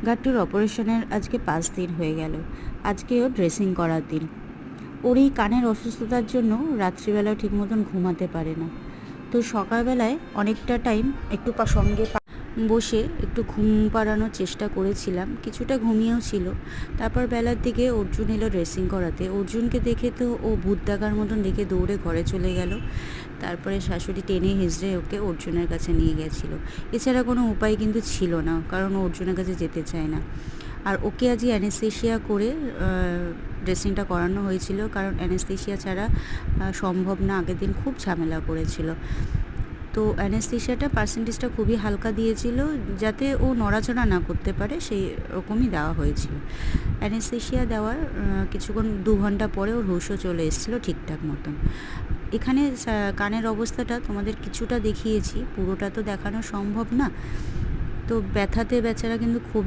গাট্টুর অপারেশনের আজকে 5 দিন হয়ে গেল। আজকেও ড্রেসিং করার দিন। ওর এই কানের অসুস্থতার জন্য রাত্রিবেলাও ঠিক মতন ঘুমাতে পারে না। তো সকালবেলায় অনেকটা টাইম একটু সঙ্গে বসে একটু ঘুম পাড়ানোর চেষ্টা করেছিলাম, কিছুটা ঘুমিয়েও ছিল। তারপর বেলার দিকে অর্জুন এলো ড্রেসিং করাতে। অর্জুনকে দেখে তো ও ভূত দেখার মতন দেখে দৌড়ে ঘরে চলে গেল। তারপরে শাশুড়ি টেনে হিজড়ে ওকে অর্জুনের কাছে নিয়ে গেছিলো। এছাড়া কোনো উপায় কিন্তু ছিল না, কারণ ও অর্জুনের কাছে যেতে চায় না। আর ওকে আজই অ্যানেস্থেশিয়া করে ড্রেসিংটা করানো হয়েছিল, কারণ অ্যানেস্থেশিয়া ছাড়া সম্ভব না। আগের দিন খুব ঝামেলা করেছিল। তো অ্যানেস্থেশিয়াটা পার্সেন্টেজটা খুবই হালকা দিয়েছিল, যাতে ও নড়াচড়া না করতে পারে, সেই রকমই দেওয়া হয়েছিল। অ্যানেস্থেশিয়া দেওয়ার কিছুক্ষণ 2 ঘন্টা পরে ওর হুঁশও চলে এসেছিলো ঠিকঠাক মতন। এখানে কানের অবস্থাটা তোমাদের কিছুটা দেখিয়েছি, পুরোটা তো দেখানো সম্ভব না। তো ব্যথাতে বেচারা কিন্তু খুবই